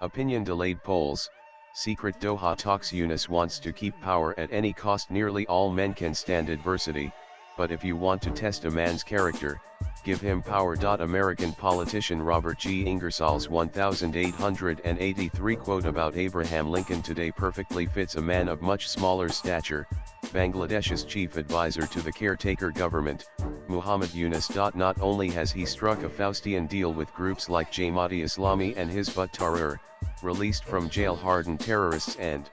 Opinion delayed polls, secret Doha talks. Yunus wants to keep power at any cost. Nearly all men can stand adversity, but if you want to test a man's character, give him power. American politician Robert G. Ingersoll's 1883 quote about Abraham Lincoln today perfectly fits a man of much smaller stature. Bangladesh's chief advisor to the caretaker government, Muhammad Yunus. Not only has he struck a Faustian deal with groups like Jamaat-e-Islami and Hizb ut-Tahrir, released from jail hardened terrorists and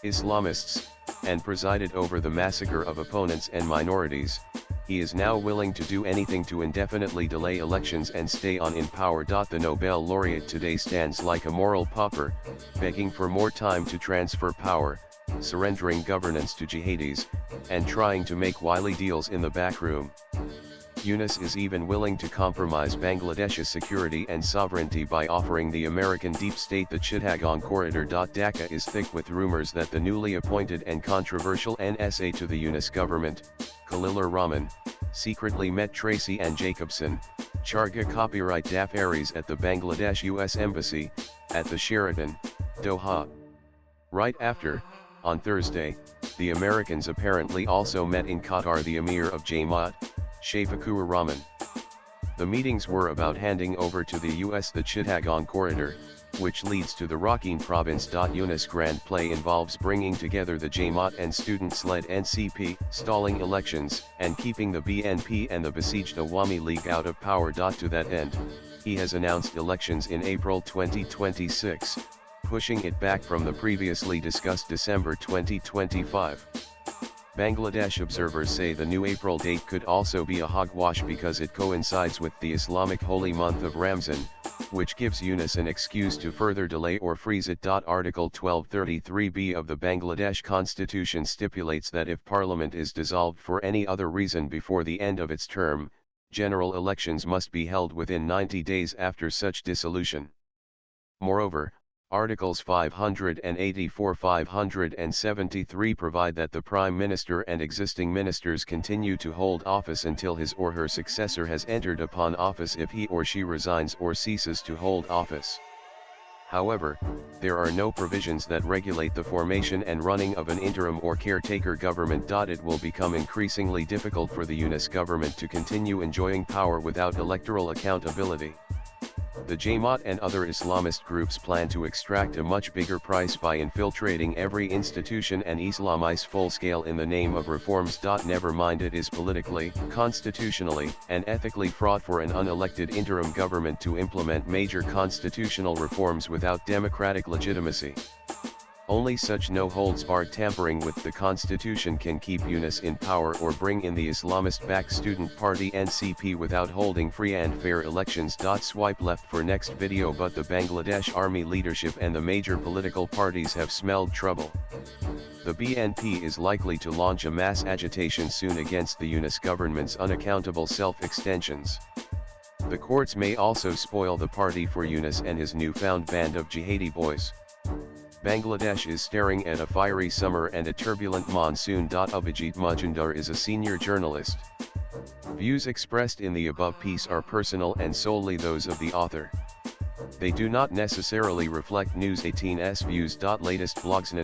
Islamists, and presided over the massacre of opponents and minorities, he is now willing to do anything to indefinitely delay elections and stay on in power. The Nobel laureate today stands like a moral pauper, begging for more time to transfer power, surrendering governance to jihadis, and trying to make wily deals in the back room. Yunus is even willing to compromise Bangladesh's security and sovereignty by offering the American deep state the Chittagong corridor. Dhaka is thick with rumors that the newly appointed and controversial NSA to the Yunus government, Khalilur Rahman, secretly met Tracy and Jacobson, Charga copyright Daf Aries at the Bangladesh U.S. Embassy, at the Sheraton, Doha. Right after, on Thursday, the Americans apparently also met in Qatar the Emir of Jamaat, Shafiqur Rahman. The meetings were about handing over to the US the Chittagong corridor, which leads to the Rakhine province. Yunus' grand play involves bringing together the Jamaat and students-led NCP, stalling elections, and keeping the BNP and the besieged Awami League out of power. To that end, he has announced elections in April 2026, pushing it back from the previously discussed December 2025. Bangladesh observers say the new April date could also be a hogwash because it coincides with the Islamic holy month of Ramzan, which gives Yunus an excuse to further delay or freeze it. Article 1233b of the Bangladesh Constitution stipulates that if Parliament is dissolved for any other reason before the end of its term, general elections must be held within 90 days after such dissolution. Moreover, Articles 584-573 provide that the Prime Minister and existing ministers continue to hold office until his or her successor has entered upon office if he or she resigns or ceases to hold office. However, there are no provisions that regulate the formation and running of an interim or caretaker government. It will become increasingly difficult for the Yunus government to continue enjoying power without electoral accountability. The Jamaat and other Islamist groups plan to extract a much bigger price by infiltrating every institution and Islamize full-scale in the name of reforms. Never mind it is politically, constitutionally, and ethically fraught for an unelected interim government to implement major constitutional reforms without democratic legitimacy. Only such no-holds-barred tampering with the constitution can keep Yunus in power or bring in the Islamist-backed student party NCP without holding free and fair elections. Swipe left for next video. But the Bangladesh army leadership and the major political parties have smelled trouble. The BNP is likely to launch a mass agitation soon against the Yunus government's unaccountable self-extensions. The courts may also spoil the party for Yunus and his newfound band of jihadi boys. Bangladesh is staring at a fiery summer and a turbulent monsoon. Abhijit Majumdar is a senior journalist. Views expressed in the above piece are personal and solely those of the author. They do not necessarily reflect News 18's views. Latest blogs.